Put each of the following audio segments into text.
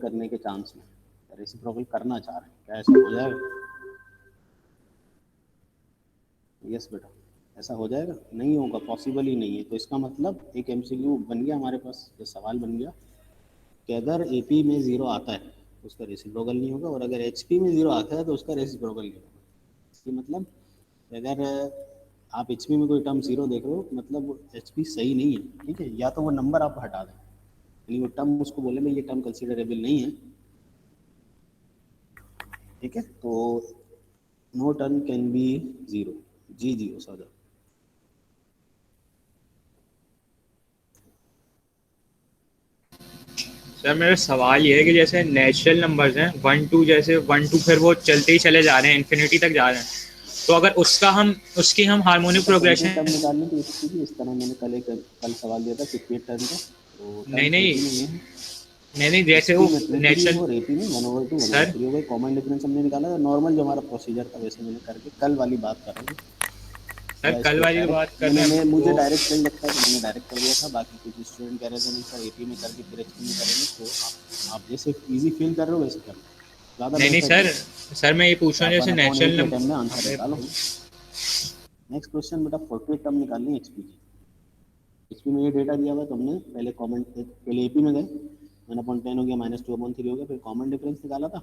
करने के चांस में, रेसिप्रोकल करना चाह रहे हैं, क्या ऐसा हो जाएगा? यस बेटा, ऐसा हो जाएगा? नहीं होगा, पॉसिबल ही नहीं है। तो इसका मतलब एक एमसीक्यू बन गया हमारे पास, ये सवाल बन गया कि अगर एपी में 0 आता है तो उसका रेसिप्रोकल नहीं होगा, और अगर एचपी में 0 आता है तो उसका रेसिप्रोकल नहीं होगा। इसकी मतलब अगर आप एचपी में कोई टर्म 0 देख रहे हो, मतलब एचपी सही नहीं है, ठीक है? या तो वो नंबर आप हटा दें, यानी वो टर्म उसको बोले भाई ये टर्म कंसिडरेबल नहीं है, ठीक है? तो नो टर्म कैन बी 0, जी जी सर। सर मेरा सवाल ये है कि जैसे नेचुरल नंबर्स हैं 1 2, जैसे 1 2 फिर वो चलते ही चले जा रहे हैं, इन्फिनिटी तक जा रहे हैं, तो अगर उसकी हम हार्मोनिक बेटा कंप्लीट टर्म प्रोग्रेशन। निकालनी थी इसकी भी, इस तरह मैंने कल सवाल दिया था क्रिकेट टर्म का, तो नहीं टर्म्स नहीं एपी में ये है, नहीं नहीं, जैसे एचपी वो में 2 3 नेचुरल। और एपी में 1/2 1/2 सर 3 हो गई। कॉमन डिफरेंस हमने निकाला था, नॉर्मल जो हमारा प्रोसीजर था वैसे मैंने करके कल वाली बात कर रहा हूँ। सर थोड़ा कल इसको वाली जो बात डायरेक्ट कर रहे मैं हैं मुझे वो। डायरेक्ट सही लगता है तो मैंने डायरेक्ट कर दिया था। बाकी कुछ स्टूडेंट कह रहे थे नहीं सर एपी में करके फिर एचपी में करेंगे, तो आप जैसे इजी फील कर रहे हो वैसे कर लो, ज़्यादा नहीं नहीं बेहतर सर, ये है। सर मैं ये पूछ तो रहा आप हूँ वन जैसे अपॉन नेचुरल एट के टाइम में नंबर। आंसर अबे निकालो। भाई। नेक्स्ट क्वेश्चन बेटा, 40 टर्म निकालनी है एचपी की। एचपी में ये डेटा दिया हुआ है, तो हमने पहले पहले एपी में गए, 1/10 हो गया, -2/3 हो गया, फिर कॉमन डिफरेंस निकाला था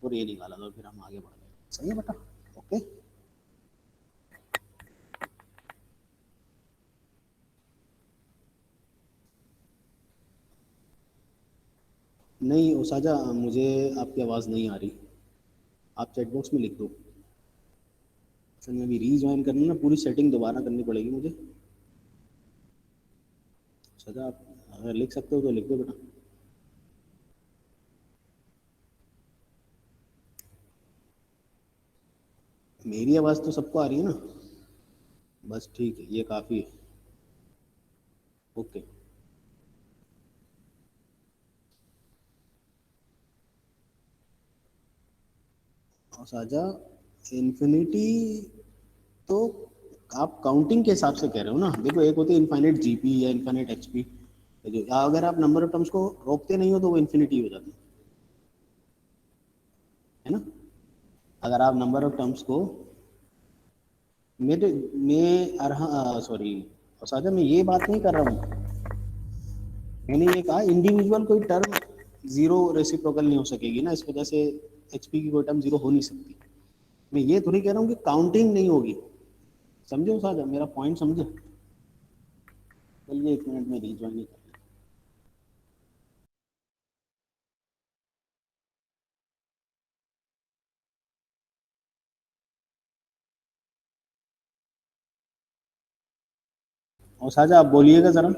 और ये निकाला था, और फिर हम आगे बढ़ गए। सही है बेटा? ओके। नहीं उसाजा, मुझे आपकी आवाज़ नहीं आ रही, आप चैट बॉक्स में लिख दो। असल में अभी रीज्वाइन करना ना, पूरी सेटिंग दोबारा करनी पड़ेगी मुझे। उसाजा आप अगर लिख सकते हो तो लिख दो बेटा। मेरी आवाज़ तो सबको आ रही है ना? बस ठीक है, ये काफ़ी है। ओके। उसाजा, इन्फिनिटी तो आप काउंटिंग के हिसाब से कह रहे हो ना? देखो एक होती है इनफाइनाइट जीपी या इनफाइनाइट एचपी, जो या अगर आप नंबर ऑफ टर्म्स को रोकते नहीं हो तो वो इन्फिनिटी हो जाती है ना? अगर आप नंबर ऑफ टर्म्स को, मेरे मैं अरहा सॉरी साजा, मैं ये बात नहीं कर रहा हूँ। मैंने ये कहा इंडिविजुअल कोई टर्म 0 रेसिप्रोकल नहीं हो सकेगी ना, इस वजह से एचपी की कोई टर्म 0 हो नहीं सकती। मैं ये थोड़ी कह रहा हूँ कि काउंटिंग नहीं होगी। समझो साजा, मेरा पॉइंट समझे? चलिए 1 मिनट में रीज्वाइन कर लें। और साजा आप बोलिएगा जरा।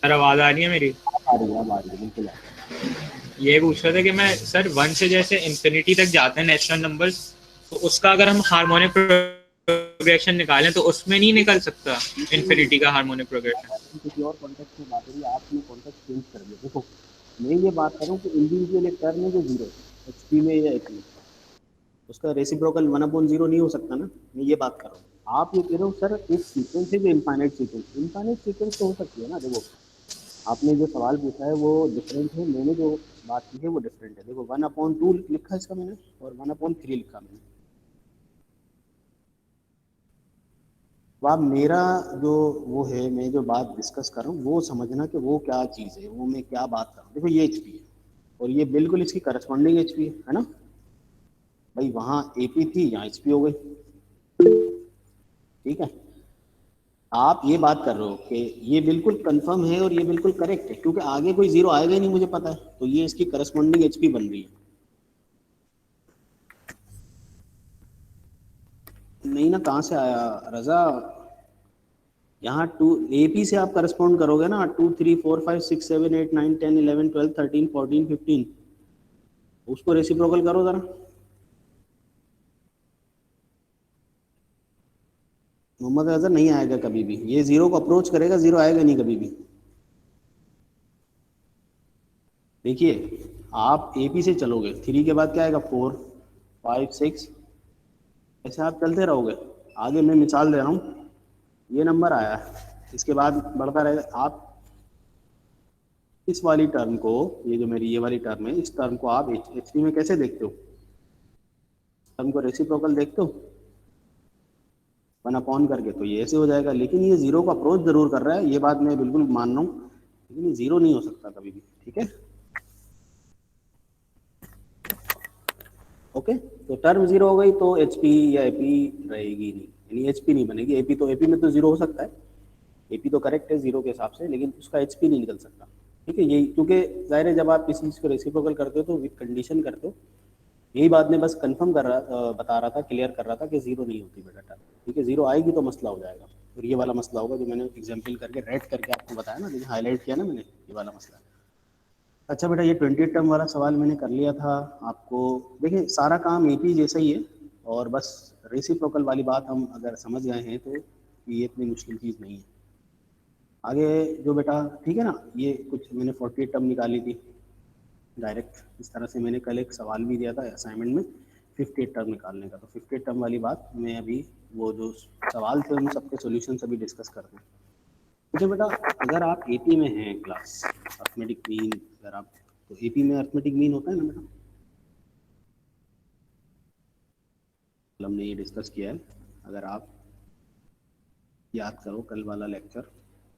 सर आवाज़ आ रही है मेरी? आ रही है, अब आ रही है, बिल्कुल आ रही ये पूछ रहा था कि मैं सर 1 से जैसे इन्फिनिटी तक जाते हैं नेचुरल नंबर्स, तो उसका अगर हम हार्मोनिक प्रोग्रेशन निकालें तो उसमें नहीं निकल सकता है। इन्फिनिटी का हार्मोनिक प्रोग्रेशन? किसी और कॉन्टेक्स्ट में बात हो रही है, आपने कॉन्टेक्स्ट चेंज कर दिया। देखो मैं ये बात कर रहा हूँ कि इंडिविजुअल एक टर्म है जो 0 है, एचपी में या एपी में, उसका रेसिप्रोकल 1/0 नहीं हो सकता ना। मैं ये बात कर रहा हूँ, आप ये कह रहे हो सर एक सीक्वेंस है जो इनफाइनाइट सीक्वेंस, इनफाइनाइट सीक्वेंस तो हो सकती है ना। देखो आपने जो सवाल पूछा है वो डिफरेंट है, मैंने जो बात की है वो डिफरेंट है। देखो 1/2 लिखा इसका मैंने, और 1/3 लिखा मैंने। तो आप मेरा जो वो है, मैं जो बात डिस्कस कर रहा हूँ वो समझना कि वो क्या चीज़ है, वो मैं क्या बात कर रहा हूँ। देखो ये एचपी है, और ये बिल्कुल इसकी करस्पॉन्डिंग एचपी है ना? भाई वहाँ एपी थी, यहाँ एचपी हो गई, ठीक है? आप ये बात कर रहे हो कि ये बिल्कुल कंफर्म है और ये बिल्कुल करेक्ट है, क्योंकि आगे कोई 0 आएगा ही नहीं मुझे पता है, तो ये इसकी करस्पॉन्डिंग एचपी बन रही है। नहीं ना, कहाँ से आया रजा? यहाँ टू एपी से आप करस्पॉन्ड करोगे ना, 2 3 4 5 6 7 8 9 10 11 12 13 14 15, उसको रेसिप्रोकल करो जरा। मोहम्मद अजहर नहीं आएगा कभी भी, ये 0 को अप्रोच करेगा, 0 आएगा नहीं कभी भी। देखिए आप एपी से चलोगे, 3 के बाद क्या आएगा, 4 5 6, ऐसे आप चलते रहोगे। आगे मैं मिसाल दे रहा हूँ, ये नंबर आया है, इसके बाद बढ़ता रहेगा। आप इस वाली टर्म को, ये जो मेरी ये वाली टर्म है, इस टर्म को आप एच पी में कैसे देखते हो? टर्म को रेसिप्रोकल देखते हो 1 अपॉन करके, तो ये ऐसे हो जाएगा। लेकिन ये जीरो का अप्रोच जरूर कर रहा है, ये बात मैं बिल्कुल मान रहा हूँ, लेकिन ये जीरो नहीं हो सकता कभी भी। ठीक है, ओके। तो टर्म जीरो हो गई तो एच पी या एपी रहेगी नहीं, यानी एच पी नहीं बनेगी। एपी तो, एपी में तो जीरो हो सकता है, एपी तो करेक्ट है जीरो के हिसाब से, लेकिन उसका एच पी नहीं निकल सकता। ठीक है, यही क्योंकि जाहिर है जब आप किसी चीज़ को रेसिप्रोकल करते हो तो विद कंडीशन करते हो। यही बात मैं बस कंफर्म कर रहा बता रहा था, क्लियर कर रहा था कि जीरो नहीं होती बेटा टर्म। ठीक है, जीरो आएगी तो मसला हो जाएगा, और ये वाला मसला होगा जो मैंने एग्जाम्पल करके रेड करके आपको बताया ना, लेकिन हाईलाइट किया ना मैंने, ये वाला मसला है। अच्छा बेटा, ये 20 टर्म वाला सवाल मैंने कर लिया था आपको। देखिए सारा काम एपी जैसा ही है, और बस रेसिप्रोकल वाली बात हम अगर समझ गए हैं तो ये इतनी मुश्किल चीज़ नहीं है। आगे जो बेटा, ठीक है ना, ये कुछ मैंने 48 टर्म निकाली थी डायरेक्ट इस तरह से। मैंने कल एक सवाल भी दिया था असाइनमेंट में 58 टर्म निकालने का, तो 58 टर्म वाली बात मैं अभी, वो जो सवाल थे उन सबके सॉल्यूशन अभी डिस्कस करते हैं। अच्छा बेटा, अगर आप एपी में हैं क्लास अर्थमेटिक मीन, अगर आप, तो एपी में अर्थमेटिक मीन होता है ना बेटा, हमने ये डिस्कस किया है। अगर आप याद करो कल वाला लेक्चर,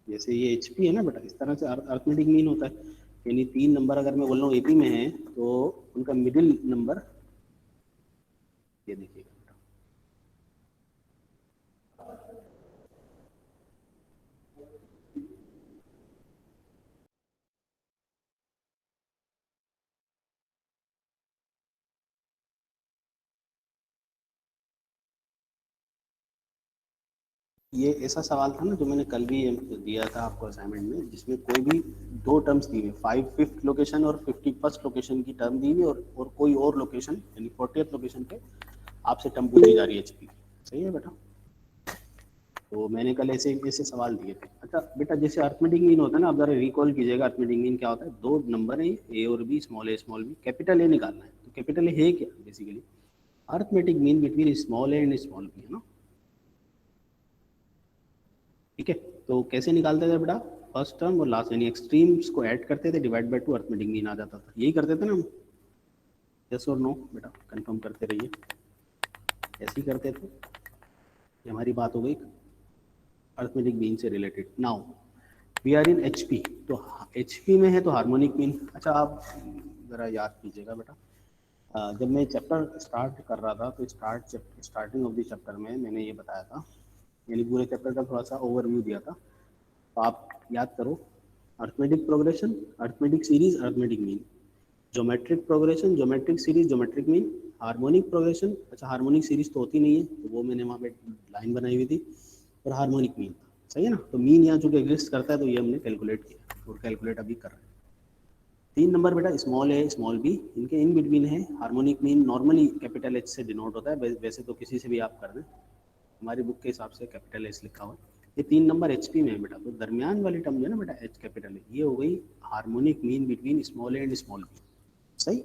जैसे ये एचपी है ना बेटा, इस तरह से अर्थमेटिक मीन होता है। यानी 3 नंबर अगर मैं बोल रहा हूँ एपी में है तो उनका मिडिल नंबर, ये देखिएगा बेटा, ये ऐसा सवाल था ना जो मैंने कल भी दिया था आपको असाइनमेंट में, जिसमें कोई भी 2 टर्म्स दी हुई, 5th लोकेशन और 51st लोकेशन की टर्म दी हुई, और कोई और लोकेशन यानी 40th लोकेशन पे आपसे टर्म पूछी जा रही है एचपी। सही है बेटा, तो मैंने कल ऐसे ऐसे सवाल दिए थे। अच्छा बेटा, जैसे अर्थमेटिक मीन होता है ना, आप जरा रिकॉल कीजिएगा अर्थमेटिक मीन क्या होता है। 2 नंबर है ए और B, small B, capital A निकालना है। तो कैपिटल ए है क्या basically? Arithmetic mean between small A and small B, है ना। ठीक है, तो कैसे निकालते थे बेटा? फर्स्ट टर्म और लास्ट यानी एक्सट्रीम्स को ऐड करते थे, डिवाइड बाय 2, अर्थमेटिक मीन आ जाता था। यही करते थे ना हम? यस और नो बेटा, कंफर्म करते रहिए। ऐसे ही करते थे। ये हमारी बात हो गई अर्थमेटिक मीन से related. Now we are in HP, तो एचपी में है तो हार्मोनिक मीन। अच्छा आप ज़रा याद कीजिएगा बेटा, जब मैं चैप्टर स्टार्ट कर रहा था तो स्टार्टिंग ऑफ द चैप्टर में मैंने ये बताया था, यानी पूरे चैप्टर का थोड़ा सा ओवरव्यू दिया था। तो आप याद करो, arithmetic progression, arithmetic series, arithmetic mean, geometric progression, geometric series, geometric mean, harmonic progression. अच्छा हार्मोनिक सीरीज तो होती नहीं है, तो वो मैंने वहाँ पे लाइन बनाई हुई थी, और हार्मोनिक मीन था। सही है ना, तो मीन यहाँ चूंकि एग्जिस्ट करता है तो ये हमने कैलकुलेट किया, और कैलकुलेट अभी कर रहे हैं। 3 नंबर बेटा, स्मॉल ए स्मॉल बी, इनके इन बिटवीन है harmonic mean. Normally capital H से डिनोट होता है, वैसे तो किसी से भी आप कर दें, हमारी बुक के हिसाब से कैपिटल एच लिखा हुआ है। ये 3 नंबर एचपी में है बेटा, तो दरमियान वाली टर्म जो है ना बेटा, एच कैपिटल है, ये हो गई harmonic mean between small A and small B. सही,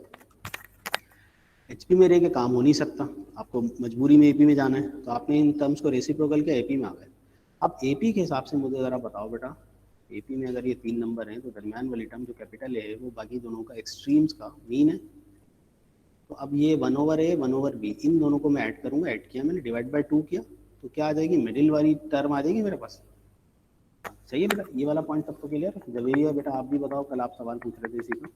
एचपी में रह के काम हो नहीं सकता, आपको मजबूरी में एपी में जाना है, तो आपने इन टर्म्स को रेसिप्रोकल किया, एपी में आ गए। अब एपी के हिसाब से मुझे ज़रा बताओ बेटा, एपी में अगर ये 3 नंबर हैं तो दरमियान वाली टर्म जो कैपिटल है वो बाकी दोनों का एक्सट्रीम्स का मीन है। तो अब ये 1/a 1/b, इन दोनों को मैं ऐड करूंगा, ऐड किया मैंने, डिवाइड बाय 2 किया, तो क्या आ जाएगी? मिडिल वाली टर्म आ जाएगी मेरे पास। सही है बेटा, ये वाला पॉइंट तब तो क्लियर है। जवेरिया बेटा आप भी बताओ, कल आप सवाल पूछ रहे थे इसी का।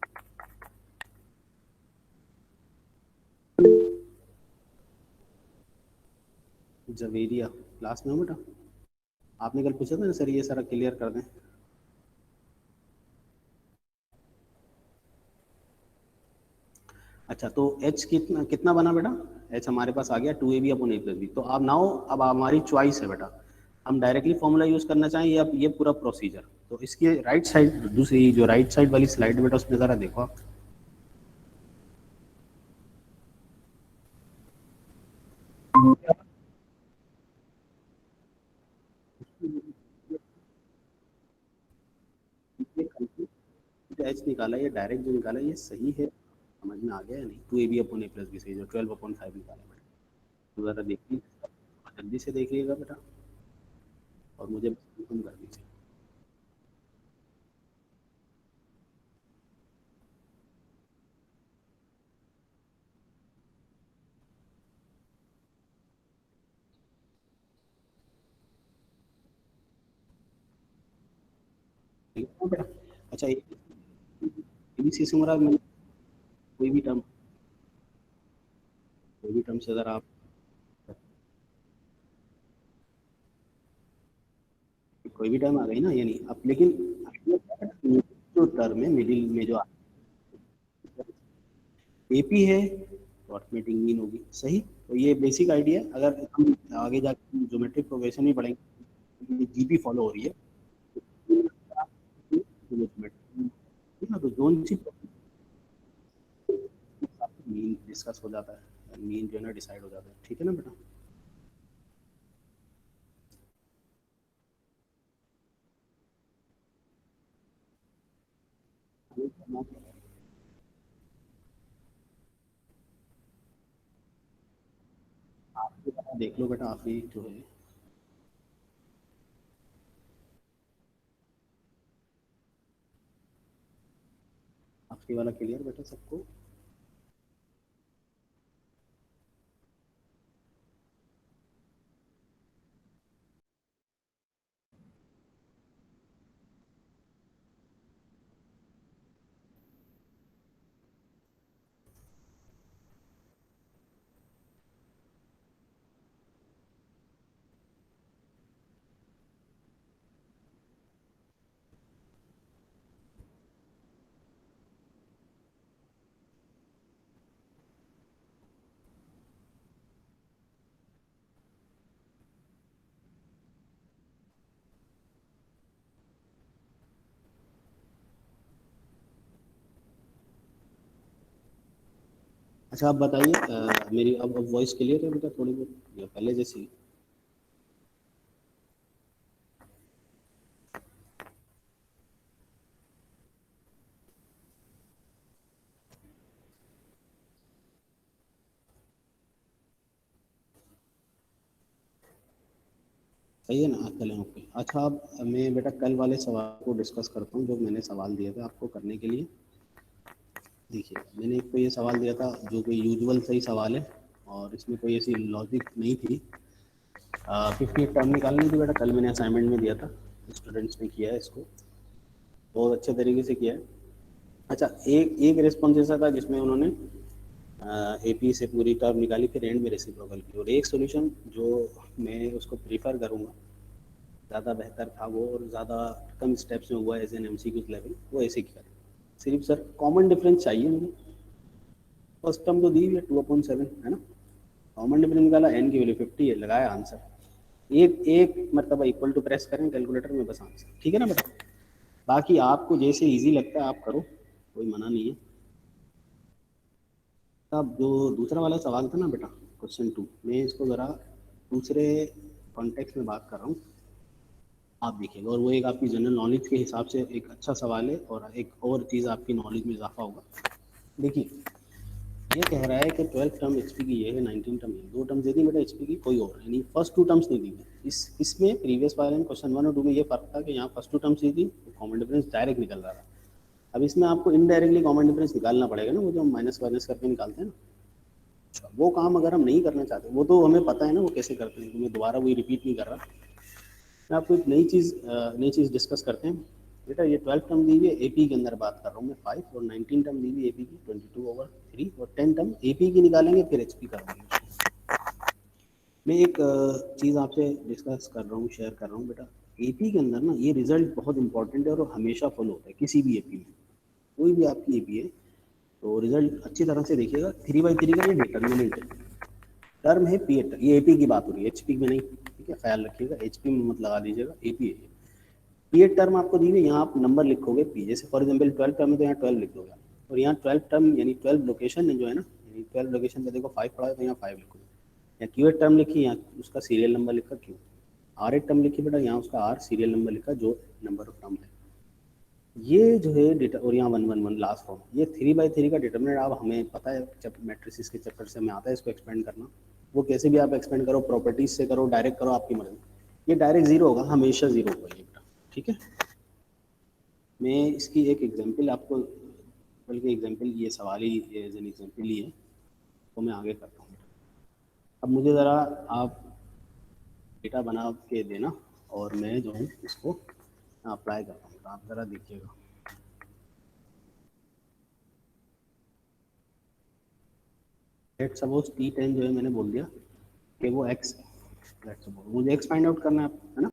जवेरिया क्लास में हो बेटा? आपने कल पूछा था ना सर ये सारा क्लियर कर दें। अच्छा तो h कितना कितना बना बेटा? h हमारे पास आ गया 2ab upon a plus B. तो अब नाउ, अब हमारी चॉइस है बेटा, हम डायरेक्टली फॉर्मूला यूज करना चाहें या ये पूरा प्रोसीजर। तो इसकी राइट साइड, दूसरी जो राइट साइड वाली स्लाइड बेटा, उसमें ज़रा देखो आप। जो एच निकाला, ये डायरेक्ट जो निकाला ये सही है, समझ में आ गया या नहीं? 2ab upon a plus B सही, जो 12/5 निकाला बेटा, तो ज़रा देखिए, जल्दी से देखिएगा बेटा, और मुझे कंफर्म कर दीजिए। ठीक है बेटा। अच्छा, एबीसी से मुराद मैंने कोई भी टर्म से अगर आप कोई भी टर्म आ गई ना, यानी अब लेकिन जो टर्म है मिडिल में जो एपी है तो ऑटोमेटिक मीन होगी, सही। तो ये बेसिक आइडिया, अगर हम आगे जाकर ज्योमेट्रिक प्रोग्रेशन भी पढ़ेंगे, जीपी फॉलो हो रही है ना, तो जोन सी मीन डिस्कस हो जाता है, मीन जो है ना डिसाइड हो जाता है, ठीक है ना बेटा। देख लो बेटा, आप ही जो है आपकी वाला क्लियर बेटा सबको। अच्छा आप बताइए, मेरी अब वॉइस क्लियर है बेटा थोड़ी बहुत या पहले जैसी? सही है ना, चलें ओके। अच्छा अब मैं बेटा कल वाले सवाल को डिस्कस करता हूँ, जो मैंने सवाल दिया था आपको करने के लिए। देखिए मैंने एक तो ये सवाल दिया था जो कोई यूजुअल सही सवाल है, और इसमें कोई ऐसी लॉजिक नहीं थी। 58 टर्म निकालनी थी बेटा, कल मैंने असाइनमेंट में दिया था, स्टूडेंट्स ने किया है इसको, बहुत अच्छे तरीके से किया है। अच्छा, एक एक रिस्पॉन्स ऐसा था जिसमें उन्होंने एपी से पूरी टर्म निकाली, फिर एंड में रेसिप्रोकल की, और एक सॉल्यूशन जो मैं उसको प्रीफर करूँगा, ज़्यादा बेहतर था वो, और ज़्यादा कम स्टेप्स में हुआ एज एन एमसीक्यू लेवल, वो ऐसे किया। सिर्फ सर कॉमन डिफरेंस चाहिए मुझे, फर्स्ट टर्म तो दी हुई है 2/7 है ना, कॉमन डिफरेंस निकाला, एन की वैल्यू 50 है, लगाया आंसर। एक एक मरतबा इक्वल टू प्रेस करें कैलकुलेटर में, बस आंसर, ठीक है ना बेटा। बाकी आपको जैसे इजी लगता है आप करो, कोई मना नहीं है। अब जो दूसरा वाला सवाल था ना बेटा, क्वेश्चन 2, मैं इसको ज़रा दूसरे कॉन्टेक्स्ट में बात कर रहा हूँ, आप देखिएगा, और वो एक आपकी जनरल नॉलेज के हिसाब से एक अच्छा सवाल है, और एक और चीज़ आपकी नॉलेज में इजाफा होगा। देखिए ये कह रहा है कि 12 टर्म एचपी की ये है, 19 टर्म ये, दो टर्म्स दे दी बेटा एचपी की, कोई और यानी फर्स्ट टू टर्म्स नहीं दी गई। इसमें प्रीवियस वाले में क्वेश्चन 1 और 2 में ये फर्क था कि यहाँ फर्स्ट टू टर्म्स दी थी, तो कॉमन डिफरेंस डायरेक्ट निकल रहा था। अब इसमें आपको इनडायरेक्टली कॉमन डिफरेंस निकालना पड़ेगा ना, वो जो हम माइनस वाइनस करके निकालते हैं ना, अच्छा, वो काम अगर हम नहीं करना चाहते, वो तो हमें पता है ना वो कैसे करते हैं, तो मैं दोबारा वही रिपीट नहीं कर रहा। मैं आपको एक नई चीज़ डिस्कस करते हैं बेटा। ये 12 टर्म दी हुई है एपी के अंदर, बात कर रहा हूँ मैं 5, और 19 टर्म दी हुई एपी की 22/3, और 10 टर्म एपी की निकालेंगे, फिर एचपी कर देंगे। मैं एक चीज़ आपसे डिस्कस कर रहा हूँ, शेयर कर रहा हूँ बेटा। एपी के अंदर ना ये रिजल्ट बहुत इंपॉर्टेंट है, और हमेशा फॉलो होता है किसी भी एपी में, कोई भी आपकी एपी है तो रिजल्ट अच्छी तरह से देखिएगा। 3/3 का ये डिटर्मिनेंट है, टर्म है पी, ये एपी की बात हो रही है, एचपी में नहीं, ठीक है, ख्याल रखिएगा, एचपी में मत लगा दीजिएगा, एपी है। पी टर्म आपको दी हुई, यहाँ आप नंबर लिखोगे पी, जैसे फॉर एग्जाम्पल 12 टर्म है तो यहाँ 12 लिख दोगे, और यहाँ 12 टर्म यानी 12 लोकेशन जो है ना, यानी 12 लोकेशन पे देखो 5 पड़ा है तो यहाँ 5 लिखोगे। या क्यू टर्म लिखी, यहाँ उसका सीरियल नंबर लिखा क्यू। आर टर्म लिखी बेटा, यहाँ उसका आर सीरियल नंबर लिखा, जो नंबर ऑफ टर्म है। ये जो है डेटा, और यहाँ 1 1 1 लास्ट फॉर्म, ये 3/3 का डिटर्मिनेंट, आप हमें पता है जब मैट्रिसेस के चैप्टर से हमें आता है इसको एक्सपेंड करना, वो कैसे भी आप एक्सपेंड करो, प्रॉपर्टीज से करो, डायरेक्ट करो, आपकी मर्जी। ये डायरेक्ट जीरो होगा, हमेशा जीरो होगा ये बेटा, ठीक है। मैं इसकी एक एग्जांपल आपको, बल्कि एग्जांपल ये सवाल ही एज एन एग्जांपल ही है, तो मैं आगे करता हूँ। अब मुझे ज़रा आप डेटा बना के देना, और मैं जो हूँ इसको अप्लाई करता हूँ। आप ज़रा देखिएगा। लेट सपोज T10 जो है मैंने बोल दिया कि वो x है। लेट सपोज मुझे x फाइंड आउट करना है ना।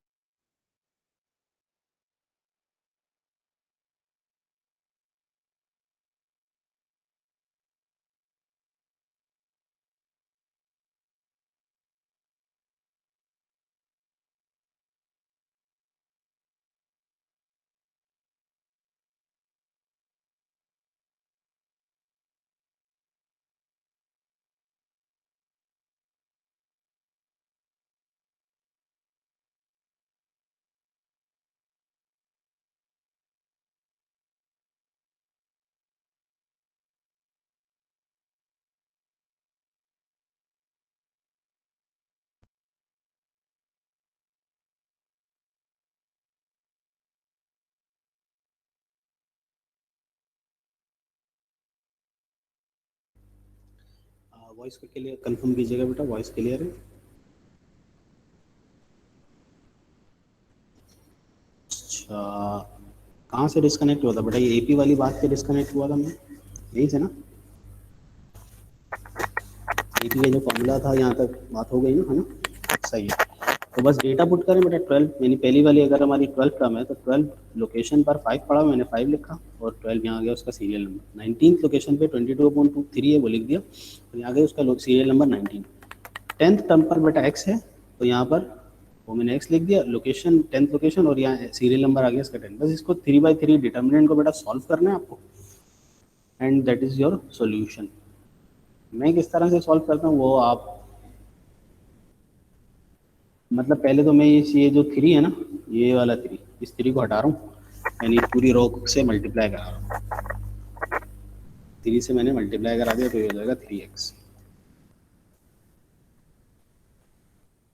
वॉइस को क्लियर कंफर्म कीजिएगा बेटा, वॉइस क्लियर है। अच्छा, कहाँ से डिस्कनेक्ट हुआ था बेटा? ये एपी वाली बात से डिस्कनेक्ट हुआ था मैं, यही से ना? एपी का जो फॉर्मूला था यहाँ तक बात हो गई ना, है ना? सही है। तो बस डेटा पुट करें बेटा। 12 यानी पहली वाली अगर हमारी 12 टर्म है तो 12 लोकेशन पर 5 पड़ा, मैंने 5 लिखा और 12 यहाँ आ गया उसका सीरियल नंबर। 19th लोकेशन पे 22/3 है वो लिख दिया और यहाँ गया उसका सीरियल नंबर 19। 10th टर्म पर बेटा x है तो यहाँ पर वो मैंने x लिख दिया, लोकेशन 10th लोकेशन और यहाँ सीरियल नंबर आ गया इसका 10। बस इसको 3/3 डिटर्मिनेंट को बेटा सॉल्व करना है आपको and that is your solution. मैं किस तरह से सॉल्व करता हूँ वो आप, मतलब पहले तो मैं ये जो 3 है ना, ये वाला 3, इस 3 को हटा रहा हूँ, यानी पूरी रो से मल्टीप्लाई करा रहा हूँ। 3 से मैंने मल्टीप्लाई करा दिया तो ये हो जाएगा 3x।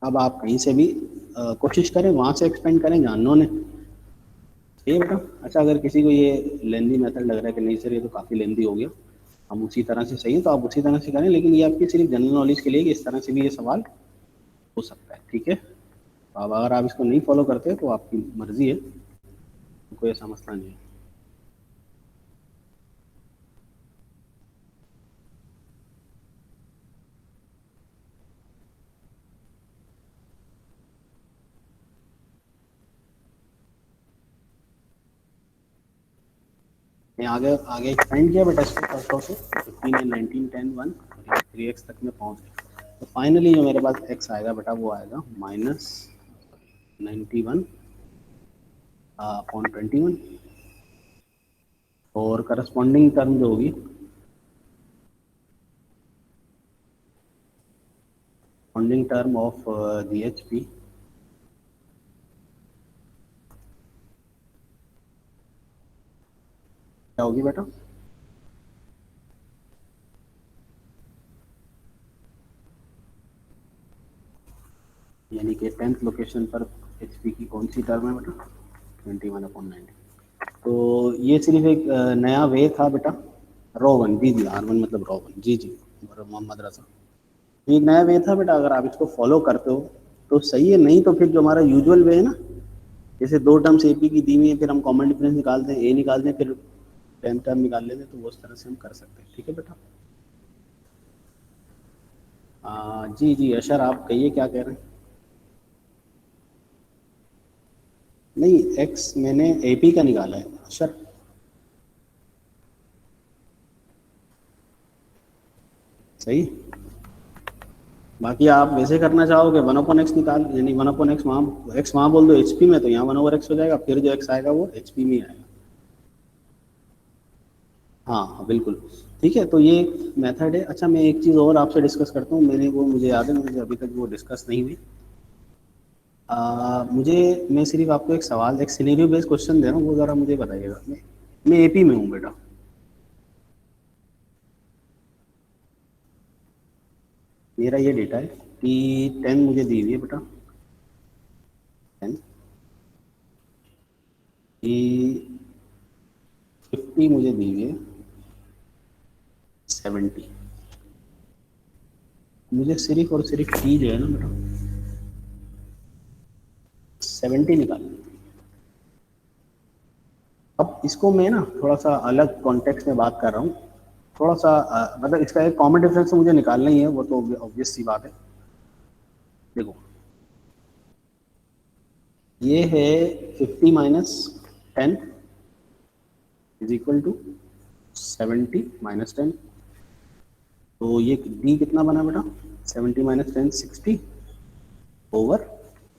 अब आप कहीं से भी कोशिश करें वहाँ से एक्सपेंड करें जहाँ उन्होंने, ठीक है बेटा। अच्छा, अगर किसी को ये लेंदी मेथड लग रहा है कि नहीं सर ये तो काफ़ी लेंदी हो गया, हम उसी तरह से सही है तो आप उसी तरह से करें, लेकिन ये आपकी सिर्फ जनरल नॉलेज के लिए कि इस तरह से भी ये सवाल हो सकता है, ठीक है। तो अब अगर आप इसको नहीं फॉलो करते तो आपकी मर्जी है, कोई ऐसा मसला नहीं है। मैं आगे आगे एक्सपेंड किया बेटा इसको फर्स्ट से 15 एंड 19 10 1 3x तक में पहुंच गया। तो फाइनली जो मेरे पास x आएगा बेटा वो आएगा -91/21 और करस्पॉन्डिंग टर्म जो होगी करस्पॉन्डिंग टर्म ऑफ GHP क्या होगी बेटा? यानी कि 10th लोकेशन पर HP की कौन सी टर्म है बेटा? 21/90। तो ये सिर्फ एक नया वे था बेटा, रो 1, जी जी, R1 मतलब रो 1, जी जी मोहम्मद रजा। एक नया वे था बेटा, अगर आप इसको फॉलो करते हो तो सही है, नहीं तो फिर जो हमारा यूजुअल वे है ना, जैसे 2 टर्म्स एपी की दी हुई है फिर हम कॉमन डिफरेंस निकालते हैं, ए निकालते हैं, फिर 10 टर्म निकाल लेते हैं, तो वो उस तरह से हम कर सकते हैं, ठीक है बेटा। जी जी अशर, आप कहिए क्या कह रहे हैं? नहीं, एक्स मैंने एपी का निकाला है अशर। सही। बाकी आप वैसे करना चाहोगे 1/x निकाल, यानी 1/x वहाँ एक्स वहाँ बोल दो एचपी में, तो यहाँ 1/x हो जाएगा, फिर जो एक्स आएगा वो एचपी में आएगा। हाँ हाँ बिल्कुल, ठीक है। तो ये मेथड है। अच्छा, मैं एक चीज़ और आपसे डिस्कस करता हूँ, मैंने वो मुझे याद है, मुझे अभी तक वो डिस्कस नहीं हुई। मैं सिर्फ आपको एक सवाल, एक सिनेरियो बेस्ड क्वेश्चन दे रहा हूँ, वो ज़रा मुझे बताइएगा। मैं एपी में हूँ बेटा, मेरा ये डेटा है कि 10 मुझे दी हुई है बेटा, 10 कि 50 मुझे दी हुई है 70। मुझे सिर्फ और सिर्फ टी जो है ना बेटा 70 निकालना है। इसको मैं ना थोड़ा सा अलग कॉन्टेक्स्ट में बात कर रहा हूँ, थोड़ा सा मतलब इसका एक कॉमन डिफरेंस तो मुझे निकालना ही है, वो तो ऑब्वियस सी बात है। देखो ये है 50 minus 10 is equal to 70 minus 10। तो ये डी कितना बना बेटा, 70 माइनस 10 60 ओवर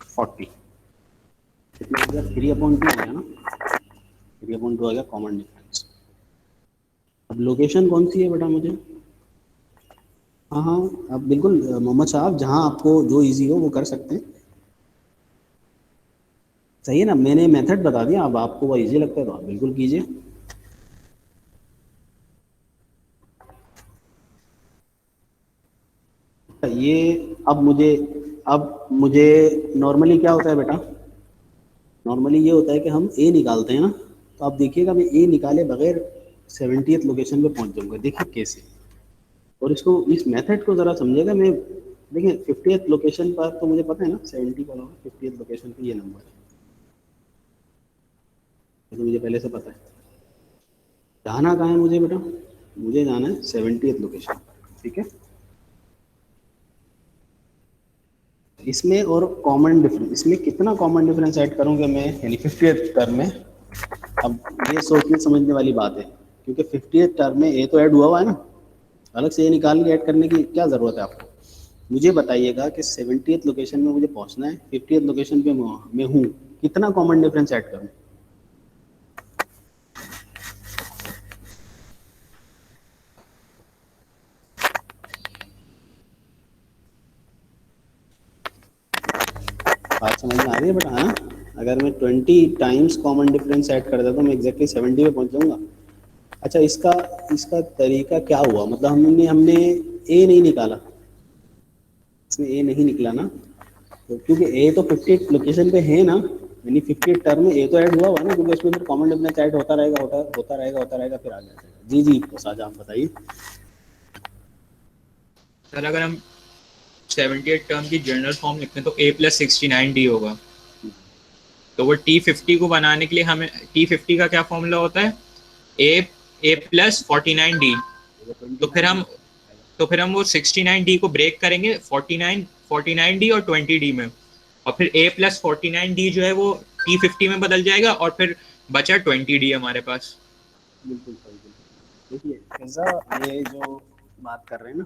40, कितना हो गया 3/2 हो गया ना, 3/2 आ गया कॉमन डिफरेंस। अब लोकेशन कौन सी है बेटा मुझे, हाँ हाँ अब बिल्कुल मोहम्मद साहब जहाँ आपको जो इजी हो वो कर सकते हैं, सही है ना, मैंने मेथड बता दिया, अब आपको वो इजी लगता है तो आप बिल्कुल कीजिए। ये अब मुझे नॉर्मली क्या होता है बेटा, नॉर्मली ये होता है कि हम ए निकालते हैं ना, तो आप देखिएगा मैं ए निकाले बगैर 70th लोकेशन पे पहुंच जाऊंगा, देखिए कैसे। और इसको इस मेथड को ज़रा समझिएगा। मैं देखिए 50th लोकेशन पर तो मुझे पता है ना 70 पर होगा, 50th लोकेशन पे ये नंबर है, ये तो मुझे पहले से पता है। जाना कहाँ है मुझे बेटा, मुझे जाना है 70th लोकेशन, ठीक है। इसमें और कॉमन डिफरेंस, इसमें कितना कॉमन डिफरेंस ऐड करूँगा मैं, यानी 50th टर्म में। अब ये सोचने समझने वाली बात है, क्योंकि 50th टर्म में ए तो ऐड हुआ है ना, अलग से ये निकाल के ऐड करने की क्या ज़रूरत है आपको। मुझे बताइएगा कि 70th लोकेशन में मुझे पहुंचना है, 50th लोकेशन पे मैं हूँ, कितना कॉमन डिफरेंस ऐड करूँ। बात समझ में आ रही है बेटा, हाँ। अगर मैं 20 टाइम्स कॉमन डिफरेंस ऐड कर देता हूँ मैं एग्जैक्टली 70 पे पहुंच जाऊंगा। अच्छा इसका इसका तरीका क्या हुआ, मतलब हमने हमने ए नहीं निकाला, इसमें ए नहीं निकला ना, तो क्योंकि ए तो 50 लोकेशन पे है ना, यानी 50 टर्म में ए तो ऐड हुआ ना, क्योंकि उसमें फिर कॉमन डिफरेंस ऐड होता रहेगा, होता रहेगा फिर आगे आ जाएगा। जी जी तो साजा आप बताइए। सर अगर हम 78 टर्म की जनरल फॉर्म लिखते हैं तो A+69D होगा। तो वो T50 को बनाने के लिए हमें T50 का क्या फॉर्मूला होता है, A+49D। तो फिर हम तो फिर हम वो 69D को ब्रेक करेंगे 49D और 20D में, और फिर A+49D जो है वो T50 में बदल जाएगा और फिर बचा 20D हमारे पास। बिल्कुल सही, बिल्कुल। देखिए ऐसा ये जो बात कर रहे हैं ना,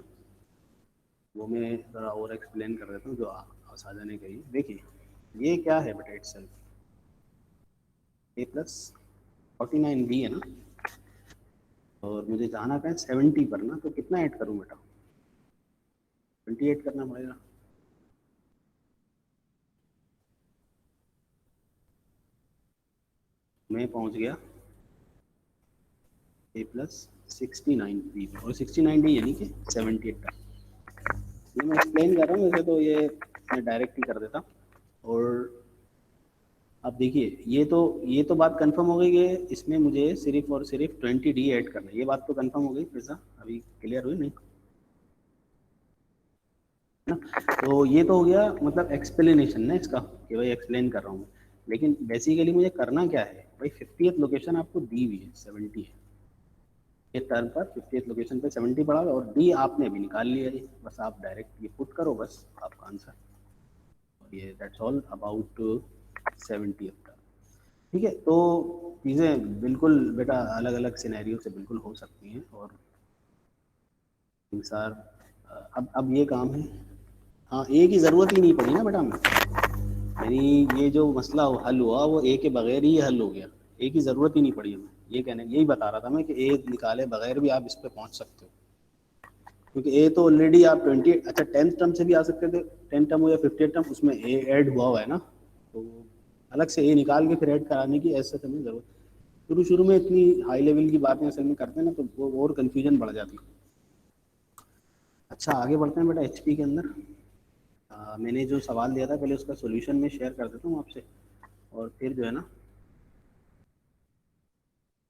वो मैं ज़रा और एक्सप्लेन कर देता हूँ जो साजा ने कही। देखिए ये क्या है बेटा, इट A+49B है ना, और मुझे जाना का है 70 पर ना, तो कितना ऐड करूँ बेटा, 28 करना पड़ेगा। मैं पहुंच गया A+69B पे, और 69D यानी कि 78 का। ये मैं एक्सप्लेन कर रहा हूँ, वैसे तो ये मैं डायरेक्ट ही कर देता। और अब देखिए ये तो बात कंफर्म हो गई कि इसमें मुझे सिर्फ और सिर्फ 20D ऐड करना है, ये बात तो कंफर्म हो गई, फिर अभी क्लियर हुई नहीं है ना। तो ये तो हो गया मतलब एक्सप्लेनेशन ना इसका, कि भाई एक्सप्लेन कर रहा हूँ मैं। लेकिन बेसिकली मुझे करना क्या है भाई, 50th लोकेशन आपको दी हुई है 70 है, ये टर्म पर 50th लोकेशन पे 70 पड़ा हुआ है, और डी आपने अभी निकाल लिया है, बस आप डायरेक्ट ये पुट करो, बस आपका आंसर ये, दैट्स ऑल अबाउट 70th का। ठीक है, तो चीज़ें बिल्कुल बेटा अलग अलग सिनेरियो से बिल्कुल हो सकती हैं, और इंसान अब ये काम है। हाँ ए की ज़रूरत ही नहीं पड़ी ना बेटा हमें, यानी ये जो मसला हल हुआ वो ए के बगैर ही हल हो गया, ए की ज़रूरत ही नहीं पड़ी हमें, ये कहने यही बता रहा था मैं कि ए निकाले बगैर भी आप इस पे पहुंच सकते हो, क्योंकि ए तो ऑलरेडी आप 20, अच्छा 10th टर्म से भी आ सकते थे, 10th टर्म हो या 50th टर्म, उसमें ए ऐड हुआ है ना, तो अलग से ए निकाल के फिर ऐड कराने की ऐसे हमें जरूरत। शुरू शुरू में इतनी हाई लेवल की बातें असल में करते हैं ना, तो वो और कन्फ्यूजन बढ़ जाती है। अच्छा आगे बढ़ते हैं बेटा एचपी के अंदर। मैंने जो सवाल दिया था पहले उसका सोल्यूशन में शेयर कर देता हूँ आपसे, और फिर जो है ना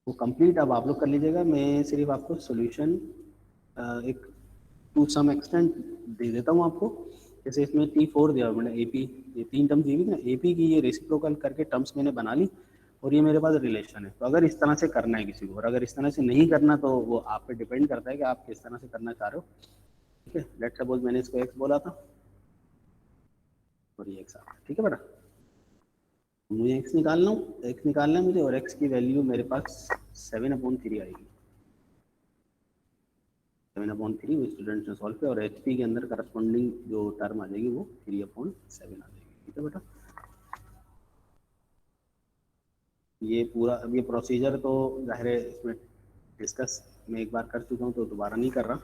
वो कंप्लीट अब आप लोग कर लीजिएगा, मैं सिर्फ आपको सोल्यूशन एक टू सम एक्सटेंट दे देता हूँ आपको। जैसे इसमें T4 दिया मैंने, एपी, ये 3 टर्म्स दी हुई थी ना, एपी की ये रेसिप्रोकल करके टर्म्स मैंने बना ली, और ये मेरे पास रिलेशन है। तो अगर इस तरह से करना है किसी को, और अगर इस तरह से नहीं करना तो वो आप पे डिपेंड करता है कि आप किस तरह से करना चाह रहे हो। ठीक है, लेट सपोज मैंने इसको एक्स बोला था और ये एक्स आता है। ठीक है बेटा, मुझे एक्स निकालना हूँ, एक्स निकालना है मुझे, और एक्स की वैल्यू मेरे पास 7/3 आएगी। 7/3 वो स्टूडेंट्स ने सॉल्व किया, और एच पी के अंदर करस्पॉन्डिंग जो टर्म आ जाएगी वो 3/7 आ जाएगी। ठीक है बेटा, ये पूरा, अब ये प्रोसीजर तो जाहिर है इसमें डिस्कस मैं एक बार कर चुका हूँ तो दोबारा नहीं कर रहा।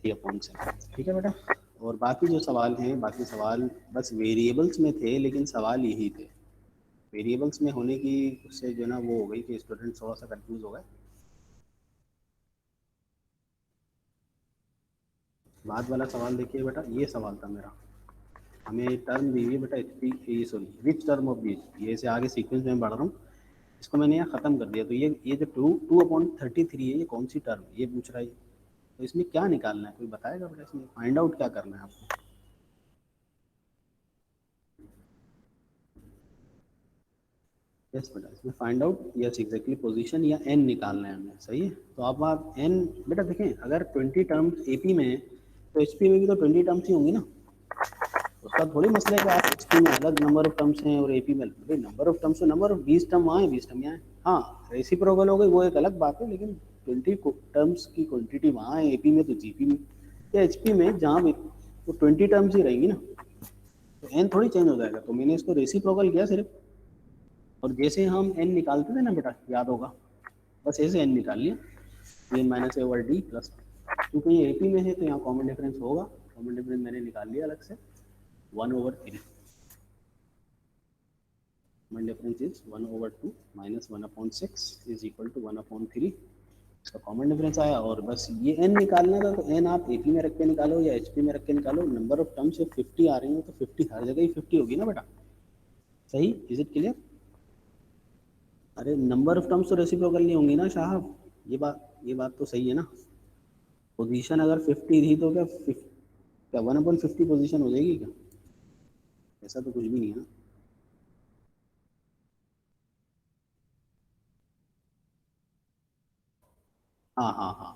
3/7। ठीक है बेटा, और बाकी जो सवाल हैं, बाकी सवाल बस वेरिएबल्स में थे, लेकिन सवाल यही थे। वेरिएबल्स में होने की उससे जो ना वो हो गई कि स्टूडेंट थोड़ा सा कंफ्यूज हो गए। बाद वाला सवाल देखिए बेटा, ये सवाल था मेरा, हमें टर्म दी हुई है बेटा H P, sorry which term of these, ये से आगे सीक्वेंस में बढ़ रहा हूँ, इसको मैंने यहाँ खत्म कर दिया। तो ये जो 2/33 है, ये कौन सी टर्म है ये पूछ रहा है। तो इसमें क्या निकालना है, कोई बताएगा बेटा, इसमें फाइंड आउट क्या करना है आपको। यस बेटा, इसमें find out, yes exactly position या एन निकालना है हमें। सही है, तो अब आप एन बेटा देखें, अगर 20 टर्म्स एपी में है तो एचपी में भी तो 20 टर्म्स ही होंगी ना। उसका थोड़ी मसला है कि आप एचपी में अलग नंबर ऑफ टर्म्स हैं और एपी में भाई नंबर ऑफ टर्म्स, तो नंबर ऑफ 20 टर्म वहाँ है, 20 टर्म यहाँ है। हाँ रेसिप्रोकल हो गई वो एक अलग बात है, लेकिन 20 टर्म्स की क्वांटिटी वहाँ है एपी में तो जीपी में या एचपी में जहाँ भी, तो 20 टर्म्स ही रहेंगी ना, तो एन थोड़ी चेंज हो जाएगा। तो मैंने इसको रेसिप्रोकल किया सिर्फ, और जैसे हम एन निकालते थे ना बेटा, याद होगा, बस ऐसे एन निकाल लिया, n minus a over d plus, क्योंकि ये एपी में है तो यहाँ कॉमन डिफरेंस होगा, कॉमन डिफरेंस मैंने निकाल लिया अलग से, 1/3, common difference is 1/2 minus 1/6 is equal to 1/3, इसका कॉमन डिफरेंस आया। और बस ये एन निकालना था, तो एन आप एपी में रख के निकालो या एचपी में रख के निकालो, नंबर ऑफ टर्म्स जब 50 आ रही हो तो 50 हर जगह ही 50 होगी ना बेटा। सही, इज इट क्लियर। अरे नंबर ऑफ टर्म्स तो रेसिप्रोकल नहीं होंगी ना साहब, ये बात तो सही है ना। पोजीशन अगर 50 थी तो क्या 1/50 पोजीशन हो जाएगी क्या, ऐसा तो कुछ भी नहीं है ना। हाँ हाँ हाँ,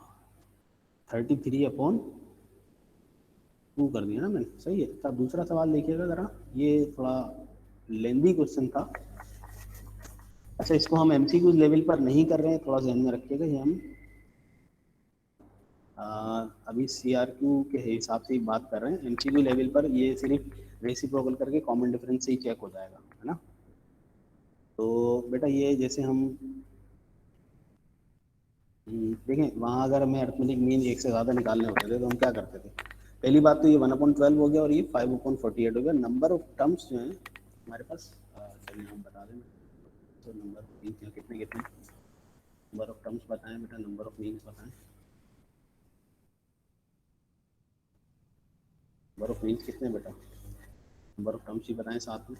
33/2 कर दिया ना मैंने, सही है। तब दूसरा सवाल देखिएगा जरा, ये थोड़ा लेंदी क्वेश्चन था। अच्छा, इसको हम एमसीक्यू लेवल पर नहीं कर रहे हैं, थोड़ा ध्यान में रखिएगा। ये हम आ, अभी सीआरक्यू के हिसाब से ही बात कर रहे हैं, एमसीक्यू लेवल पर ये सिर्फ रेसिप्रोकल करके कॉमन डिफरेंस से ही चेक हो जाएगा, है ना। तो बेटा ये जैसे हम देखें, वहाँ अगर हमें अर्थमेटिक मीन एक से ज़्यादा निकालने होते थे तो हम क्या करते थे। पहली बात तो ये 1/12 हो गया, और ये 5/48 हो गया। नंबर ऑफ टर्म्स जो हैं हमारे पास, चलिए हम बता दें, तो नंबर ऑफ मीन्स कितने कितने, नंबर ऑफ टर्म्स बताएं बेटा, नंबर ऑफ मीन्स बताएं, नंबर ऑफ मीन्स कितने बेटा, नंबर ऑफ टर्म्स ही बताएं साथ में।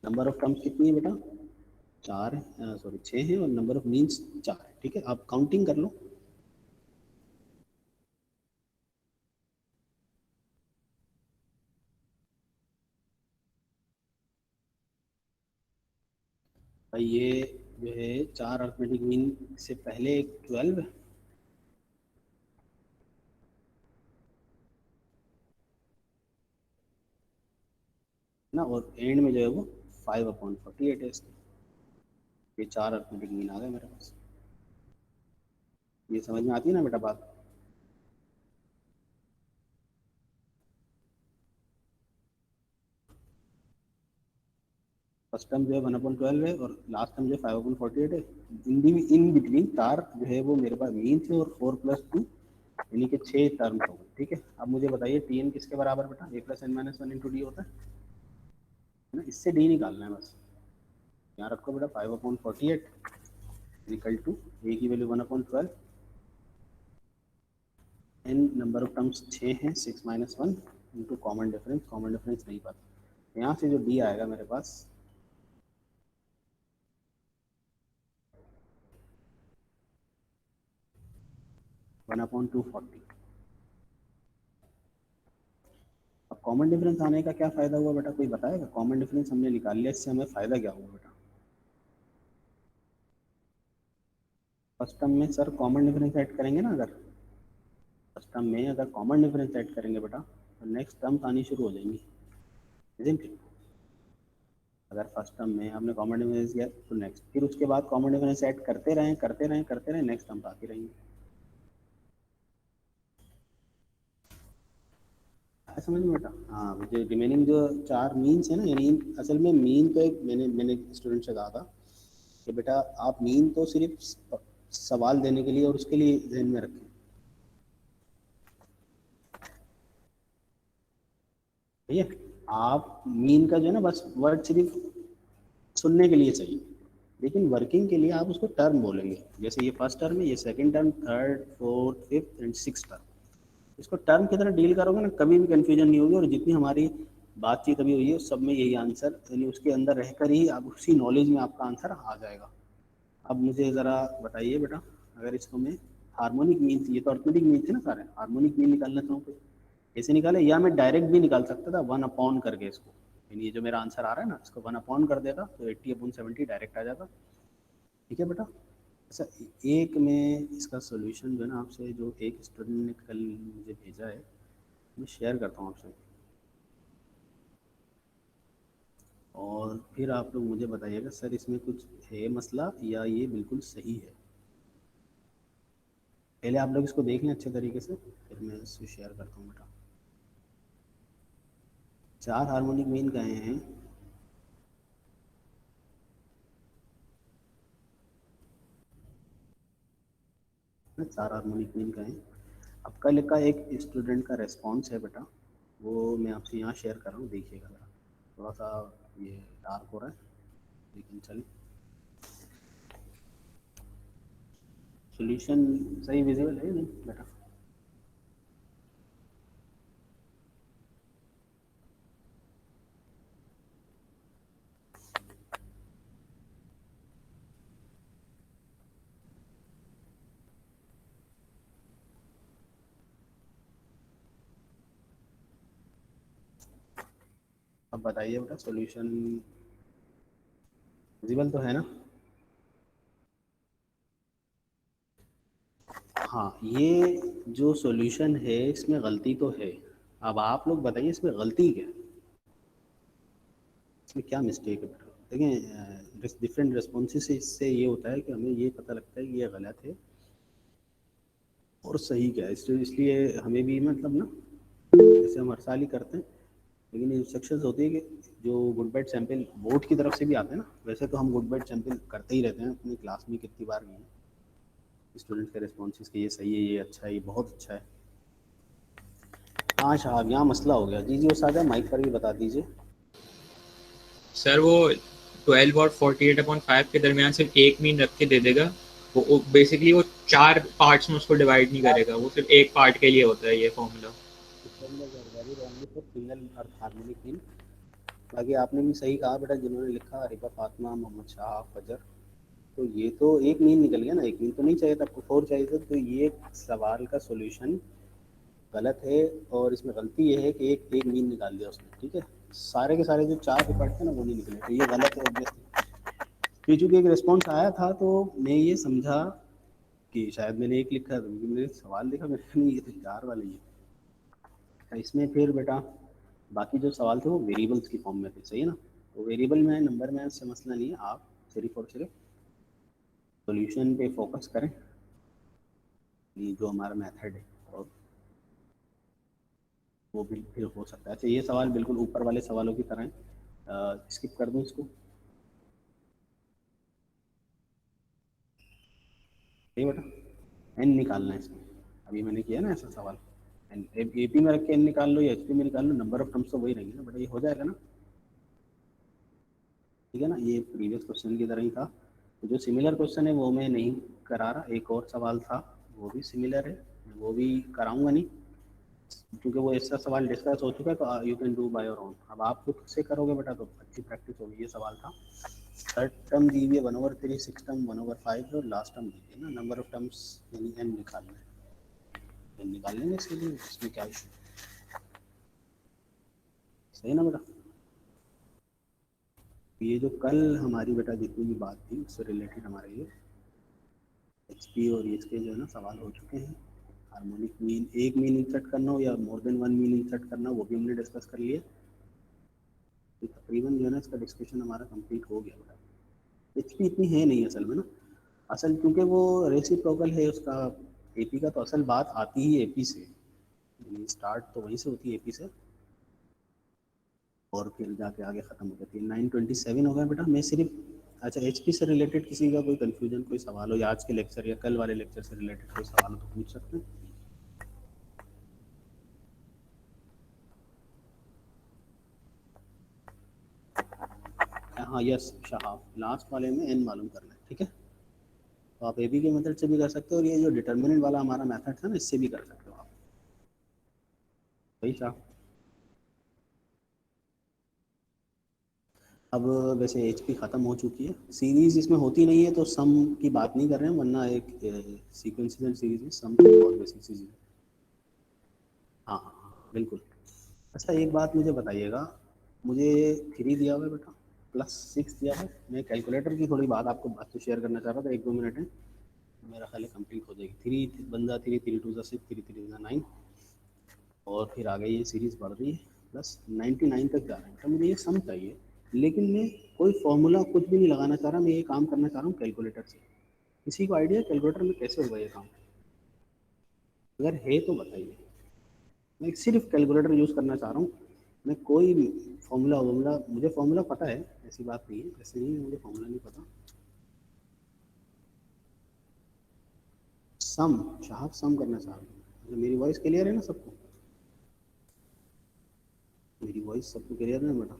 नंबर ऑफ टर्म्स कितनी है बेटा, 4 है, सॉरी 6 है, और नंबर ऑफ मीन्स 4 है। ठीक है, आप काउंटिंग कर लो। भाई ये जो है 4 अर्थमेटिक मीन से पहले एक 12 है ना, और एंड में जो है वो 5/48 है इसका। ये 4 अर्थमेटिक मीन आ गए मेरे पास। ये समझ में आती है ना बेटा बात। फर्स्ट टर्म जो है 1/12 है, और लास्ट टर्म जो है 5/48 है। इन बिटवीन 4 जो है वो मेरे पास मीन थे, और 4+2 यानी कि 6 टर्म्स हो गए। ठीक है, अब मुझे बताइए टी एन किसके बराबर बेटा, a+n-1 × डी होता है ना, इससे डी निकालना है बस। यहाँ रखो बेटा 5/48 इक्वल टू ए की value 1/12, n number of terms 6 हैं, 6 - 1 into common difference, common difference नहीं पता, यहाँ से जो डी आएगा मेरे पास, 1/240। कॉमन डिफरेंस आने का क्या फ़ायदा हुआ बेटा, कोई बताएगा? कॉमन डिफरेंस हमने निकाल लिया, इससे हमें फ़ायदा क्या हुआ बेटा? फर्स्ट टर्म में सर कॉमन डिफरेंस ऐड करेंगे ना, अगर फर्स्ट टर्म में अगर कॉमन डिफरेंस ऐड करेंगे बेटा तो नेक्स्ट टर्म आनी शुरू हो जाएंगी, isn't it? अगर फर्स्ट टर्म में आपने कॉमन डिफरेंस किया तो नेक्स्ट, फिर उसके बाद कॉमन डिफरेंस ऐड करते रहें करते रहें करते रहें, नेक्स्ट टर्म आती रहेंगी। समझ में बेटा? हाँ, मुझे रिमेनिंग जो 4 मीन्स है ना, यानी असल में मीन तो एक मैंने स्टूडेंट से कहा था कि बेटा आप मीन तो सिर्फ सवाल देने के लिए और उसके लिए ध्यान में रखें, ठीक है? आप मीन का जो है ना बस वर्ड सिर्फ सुनने के लिए चाहिए, लेकिन वर्किंग के लिए आप उसको टर्म बोलेंगे। जैसे ये फर्स्ट टर्म है, ये second term, third, fourth, fifth and six term, इसको टर्म की तरह डील करोगे ना, कभी भी कंफ्यूजन नहीं होगी। और जितनी हमारी बातचीत अभी हुई है उस सब में यही आंसर, यानी उसके अंदर रहकर ही आप उसी नॉलेज में आपका आंसर आ जाएगा। अब मुझे ज़रा बताइए बेटा, अगर इसको मैं हार्मोनिक मीन, ये तो अर्थमेटिक मीन थे ना सारे, हार्मोनिक मीन निकालना चाहूँ तो कैसे निकाले? या मैं डायरेक्ट भी निकाल सकता था 1 अपॉन करके इसको, यानी ये जो मेरा आंसर आ रहा है ना, इसको 1 अपॉन कर देता तो 80/70 डायरेक्ट आ जाता। ठीक है बेटा? अच्छा, एक मैं इसका सोल्यूशन जो है ना आपसे, जो एक स्टूडेंट ने कल मुझे भेजा है, मैं शेयर करता हूँ आपसे, और फिर आप लोग मुझे बताइएगा सर इसमें कुछ है मसला या ये बिल्कुल सही है। पहले आप लोग इसको देख लें अच्छे तरीके से, फिर मैं इसको शेयर करता हूँ बेटा। 4 हार्मोनिक मीन कहे हैं, चार हार्मोनिक मीन कहें। अब कल का एक स्टूडेंट का रेस्पॉन्स है बेटा, वो मैं आपसे यहाँ शेयर कर रहा हूँ, देखिएगा बेटा। थोड़ा सा ये डार्क हो रहा है लेकिन चलिए, सॉल्यूशन सही विजिबल है नहीं बेटा? अब बताइए बेटा, सॉल्यूशन विजिबल तो है ना? हाँ, ये जो सॉल्यूशन है इसमें गलती तो है। अब आप लोग बताइए इसमें गलती क्या है, इसमें क्या मिस्टेक है बेटा? देखें, डिफरेंट रिस्पॉन्सेस से इससे ये होता है कि हमें ये पता लगता है कि ये गलत है और सही क्या है। इसलिए हमें भी मतलब ना, जैसे हम हर साल ही करते हैं, लेकिन इंस्ट्रक्शंस होती है कि जो गुड बैड सैंपल बोर्ड की तरफ से भी आते हैं ना, वैसे तो हम गुड बैड सैंपल करते ही रहते हैं, अपनी क्लास में कितनी बार गए हैं स्टूडेंट्स के रिस्पॉन्सेस के, ये सही है, ये अच्छा है, ये बहुत अच्छा है। हाँ साहब, यहाँ मसला हो गया। जी जी उस्ताद, माइक पर भी बता दीजिए। सर वो 12 और 48/5 के दरमियान सिर्फ एक मीन रख के दे देगा। वो बेसिकली वो 4 पार्ट्स में उसको डिवाइड नहीं करेगा, वो सिर्फ एक पार्ट के लिए होता है ये फॉर्मूला। सिंगल अर्थ हार्मोनिक मीन। बाकी आपने भी सही कहा बेटा, जिन्होंने लिखा रिबा फातिमा, मोहम्मद शाह, फजर, तो ये तो एक मीन निकल गया ना, एक मीन तो नहीं चाहिए था, आपको 4 चाहिए था। तो ये सवाल का सोल्यूशन गलत है, और इसमें गलती ये है कि एक एक मीन निकाल दिया उसने, ठीक है? सारे के सारे जो 4 पेपर थे ना वो नहीं निकले, तो ये गलत है ऑब्वियसली। फिर चूंकि एक रिस्पॉन्स आया था तो मैं ये समझा कि शायद मैंने एक लिखा था, क्योंकि मैंने सवाल देखा, मैंने कहा, नहीं ये तो 4 वाले ही है। तो इसमें फिर बेटा बाकी जो सवाल थे वो वेरिएबल्स की फॉर्म में थे, सही है ना? तो वेरिएबल में नंबर में से मसला नहीं है, आप सिर्फ और सिर्फ सॉल्यूशन पे फोकस करें, ये जो हमारा मेथड है, और वो भी फिर हो सकता है। अच्छा, ये सवाल बिल्कुल ऊपर वाले सवालों की तरह है, स्किप कर दूँ इसको? ठीक बेटा, एन निकालना है इसमें, अभी मैंने किया ना ऐसा सवाल, एन ए पी में रख के एन निकाल लो या एच पी में निकाल लो, नंबर ऑफ टर्म्स तो वही रहेंगे ना बेटा, ये हो जाएगा ना? ठीक है ना? ये प्रीवियस क्वेश्चन की तरह ही था। तो जो सिमिलर क्वेश्चन है वो मैं नहीं करा रहा, एक और सवाल था वो भी सिमिलर है, वो भी कराऊंगा नहीं, क्योंकि वो ऐसा सवाल डिस्कस हो चुका है, तो you can do by your own. अब आप खुद से करोगे बेटा तो अच्छी प्रैक्टिस होगी। ये सवाल था, थर्ड टर्म दी हुई है 1/3, सिक्स टर्म 1/5 और लास्ट टर्म दी है ना, नंबर ऑफ टर्म्स यानी एन निकालना है। एन निकाल लेंगे इसके लिए, इसमें क्या इशू? सही ना बेटा? ये जो कल हमारी बेटा जितनी भी बात थी उससे रिलेटेड हमारे ये HP और इसके जो है ना सवाल हो चुके हैं। हार्मोनिक मीन, एक मीन इंसर्ट करना हो या more than one mean insert करना, वो भी हमने डिस्कस कर लिया। तो तकरीबन जो है ना इसका डिस्कशन हमारा कंप्लीट हो गया बेटा। HP इतनी है नहीं असल में ना, असल क्योंकि वो रेसिप्रोकल है उसका। AP का तो असल बात आती ही AP से, स्टार्ट तो वहीं से होती है AP से, और फिर जाके आगे ख़त्म हो जाती है। 927 हो गया बेटा। मैं सिर्फ अच्छा HP से रिलेटेड किसी का कोई कन्फ्यूजन, कोई सवाल हो या आज के लेक्चर या कल वाले लेक्चर से रिलेटेड कोई सवाल हो तो पूछ सकते हैं। हाँ यस शहाब, लास्ट वाले में n मालूम करना है, ठीक है। तो आप AB के मेथड से भी कर सकते हो और ये जो डिटर्मिनेंट वाला हमारा मेथड था ना इससे भी कर सकते हो आप। वही साहब। अब वैसे HP ख़त्म हो चुकी है, सीरीज़ इसमें होती नहीं है तो सम की बात नहीं कर रहे हैं, वरना एक सीक्वेंशियल सीरीज में सम की बहुत बेसिक चीज़ है। हाँ हाँ हाँ बिल्कुल। अच्छा एक बात मुझे बताइएगा, मुझे 3 दिया हुआ है बेटा प्लस 6 दिया है। मैं कैलकुलेटर की थोड़ी बात आपको बात तो शेयर करना चाह रहा था, 1-2 मिनट में मेरा ख्याल है कंप्लीट हो जाएगी। 3 बंदा 3 3 2 6 3 3 9, और फिर आगे ये सीरीज़ बढ़ रही है प्लस 99 तक जा रहे हैं। तो मुझे ये सम चाहिए, लेकिन मैं कोई फॉर्मूला कुछ भी नहीं लगाना चाह रहा, मैं ये काम करना चाह रहा हूँ कैलकुलेटर से। किसी को आइडिया कैलकुलेटर में कैसे होगा ये काम? अगर है तो बताइए। मैं सिर्फ कैलकुलेटर यूज़ करना चाह रहा हूँ, मैं कोई फॉर्मूला वॉर्मूला, मुझे फॉर्मूला पता है ऐसी बात नहीं है, ऐसे नहीं है मुझे फॉर्मूला नहीं पता। सम शाहब सम करना चाह रहा हूँ। मेरी वॉइस क्लियर है ना सबको? मेरी वॉइस सबको क्लियर है ना बेटा?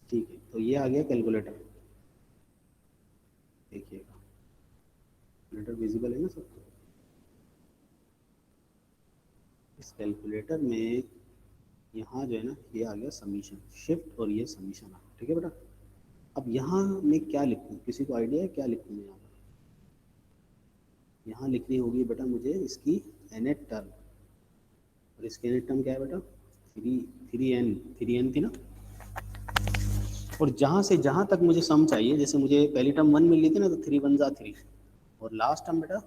ठीक है, तो ये आ गया कैलकुलेटर। देखिएगा कैलकुलेटर विजिबल है ना सबको? इस कैलकुलेटर में यहाँ जो है ना ये आ गया समीशन, शिफ्ट और ये समीशन आ गया, ठीक है बेटा। अब यहाँ मैं क्या लिखूँ, किसी को आइडिया है क्या लिखूँ मैं यहाँ पर? यहाँ लिखनी होगी बेटा मुझे इसकी nth टर्म, और इसकी nth टर्म क्या है बेटा? 3n थी ना। और जहाँ से जहाँ तक मुझे सम चाहिए, जैसे मुझे पहली टर्म 1 मिल रही थी ना, तो 3 1 जा 3, और लास्ट टर्म बेटा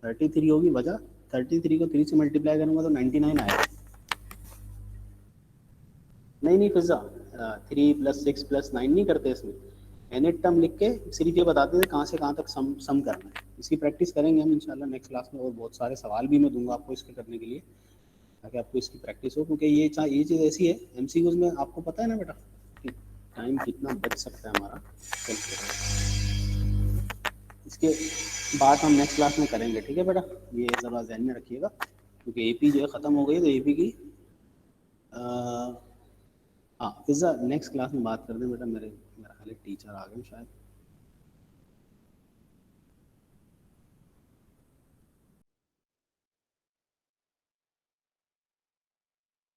33 होगी, वजह 33 को 3 से मल्टीप्लाई करूँगा तो 99 आएगा। नहीं फिजा 3 + 6 + 9 नहीं करते इसमें, nth टर्म लिख के सिर्फ ये बताते थे कहाँ से कहाँ तक सम करना है। इसकी प्रैक्टिस करेंगे हम इंशाल्लाह नेक्स्ट क्लास में, और बहुत सारे सवाल भी मैं दूंगा आपको इसके करने के लिए, ताकि आपको इसकी प्रैक्टिस हो। क्योंकि ये चीज़ ऐसी है MCQs में, आपको पता है ना बेटा कि टाइम कितना बच सकता है हमारा। इसके बाद हम नेक्स्ट क्लास में करेंगे, ठीक है बेटा। ये ज़रा ध्यान में रखिएगा, क्योंकि AP जो है ख़त्म हो गई, तो AP की हाँ फिजा नेक्स्ट क्लास में बात कर दें बेटा। मेरा ख्याल है टीचर आ गए शायद।